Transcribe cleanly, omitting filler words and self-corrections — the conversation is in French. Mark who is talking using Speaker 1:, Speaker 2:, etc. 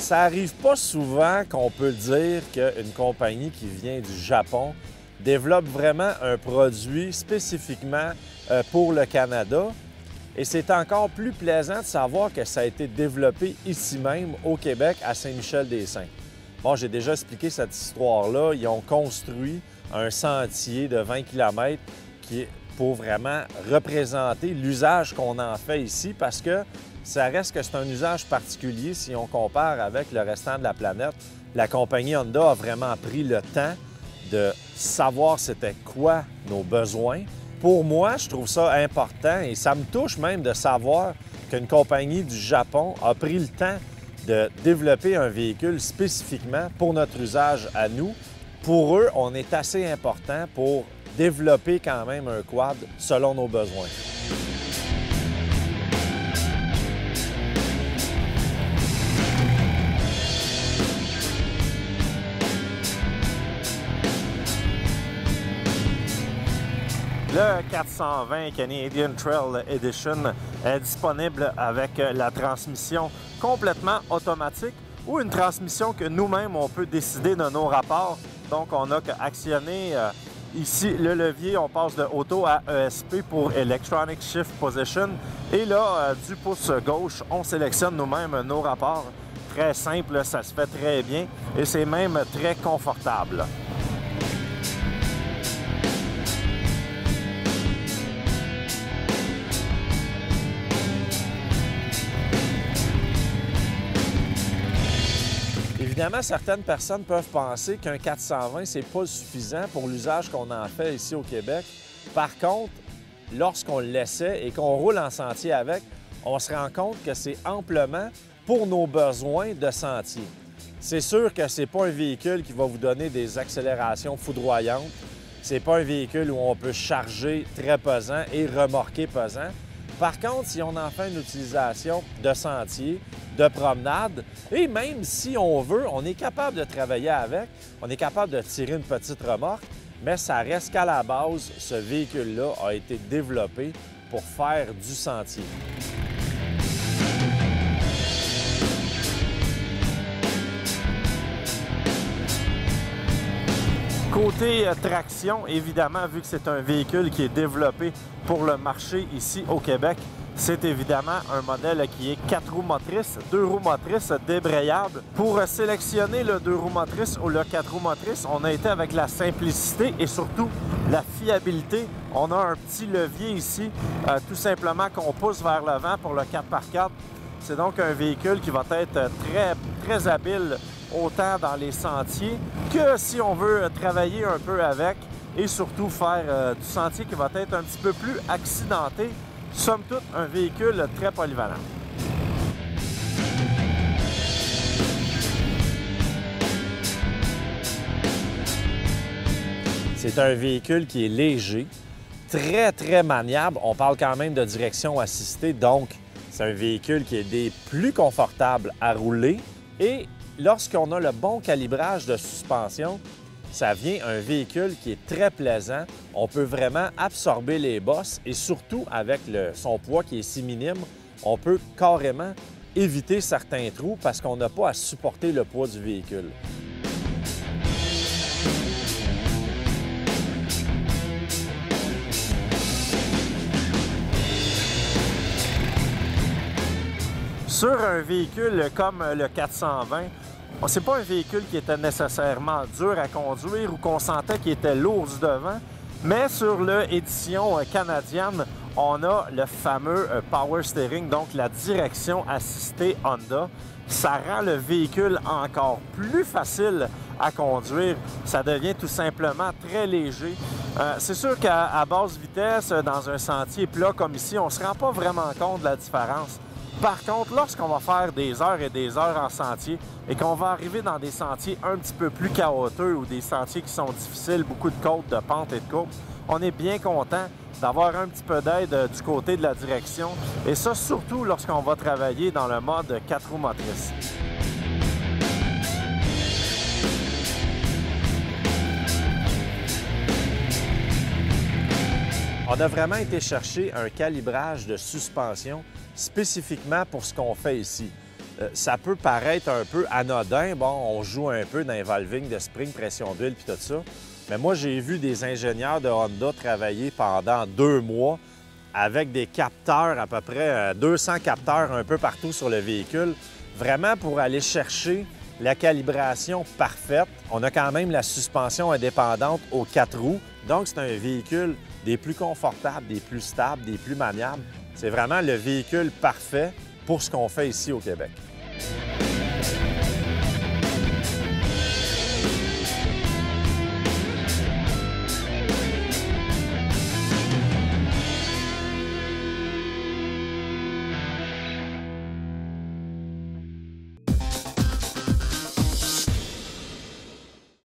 Speaker 1: Ça arrive pas souvent qu'on peut dire qu'une compagnie qui vient du Japon développe vraiment un produit spécifiquement pour le Canada. Et c'est encore plus plaisant de savoir que ça a été développé ici même, au Québec, à Saint-Michel-des-Saints. Bon, j'ai déjà expliqué cette histoire-là. Ils ont construit un sentier de 20 km qui est pour vraiment représenter l'usage qu'on en fait ici parce que ça reste que c'est un usage particulier si on compare avec le restant de la planète. La compagnie Honda a vraiment pris le temps de savoir c'était quoi nos besoins. Pour moi, je trouve ça important et ça me touche même de savoir qu'une compagnie du Japon a pris le temps de développer un véhicule spécifiquement pour notre usage à nous. Pour eux, on est assez important pour développer quand même un quad selon nos besoins. Le 420 Canadian Trail Edition est disponible avec la transmission complètement automatique ou une transmission que nous-mêmes, on peut décider de nos rapports. Donc, on n'a qu'à actionner ici le levier, on passe de auto à ESP pour Electronic Shift Position. Et là, du pouce gauche, on sélectionne nous-mêmes nos rapports. Très simple, ça se fait très bien et c'est même très confortable. Évidemment, certaines personnes peuvent penser qu'un 420, c'est pas suffisant pour l'usage qu'on en fait ici au Québec. Par contre, lorsqu'on l'essaie et qu'on roule en sentier avec, on se rend compte que c'est amplement pour nos besoins de sentier. C'est sûr que c'est pas un véhicule qui va vous donner des accélérations foudroyantes. C'est pas un véhicule où on peut charger très pesant et remorquer pesant. Par contre, si on en fait une utilisation de sentier, de promenade, et même si on veut, on est capable de travailler avec, on est capable de tirer une petite remorque, mais ça reste qu'à la base, ce véhicule-là a été développé pour faire du sentier. Côté traction, évidemment, vu que c'est un véhicule qui est développé pour le marché ici au Québec, c'est évidemment un modèle qui est 4 roues motrices, 2 roues motrices débrayables. Pour sélectionner le 2 roues motrices ou le 4 roues motrices, on a été avec la simplicité et surtout la fiabilité. On a un petit levier ici, tout simplement qu'on pousse vers l'avant pour le 4x4. C'est donc un véhicule qui va être très habile autant dans les sentiers que si on veut travailler un peu avec et surtout faire du sentier qui va être un petit peu plus accidenté. Somme toute, un véhicule très polyvalent. C'est un véhicule qui est léger, très maniable. On parle quand même de direction assistée, donc c'est un véhicule qui est des plus confortables à rouler. Et lorsqu'on a le bon calibrage de suspension, ça vient un véhicule qui est très plaisant. On peut vraiment absorber les bosses et surtout avec son poids qui est si minime, on peut carrément éviter certains trous parce qu'on n'a pas à supporter le poids du véhicule. Sur un véhicule comme le 420, c'est pas un véhicule qui était nécessairement dur à conduire ou qu'on sentait qu'il était lourd du devant, mais sur l'édition canadienne, on a le fameux Power Steering, donc la direction assistée Honda. Ça rend le véhicule encore plus facile à conduire. Ça devient tout simplement très léger. C'est sûr qu'à basse vitesse, dans un sentier plat comme ici, on ne se rend pas vraiment compte de la différence. Par contre, lorsqu'on va faire des heures et des heures en sentier et qu'on va arriver dans des sentiers un petit peu plus chaotiques ou des sentiers qui sont difficiles, beaucoup de côtes, de pentes et de courbes, on est bien content d'avoir un petit peu d'aide du côté de la direction. Et ça, surtout lorsqu'on va travailler dans le mode 4 roues motrices. On a vraiment été chercher un calibrage de suspension spécifiquement pour ce qu'on fait ici. ça peut paraître un peu anodin. Bon, on joue un peu dans les valving de spring, pression d'huile puis tout ça. Mais moi, j'ai vu des ingénieurs de Honda travailler pendant 2 mois avec des capteurs, à peu près 200 capteurs un peu partout sur le véhicule, vraiment pour aller chercher la calibration parfaite. On a quand même la suspension indépendante aux 4 roues. Donc, c'est un véhicule des plus confortables, des plus stables, des plus maniables. C'est vraiment le véhicule parfait pour ce qu'on fait ici au Québec.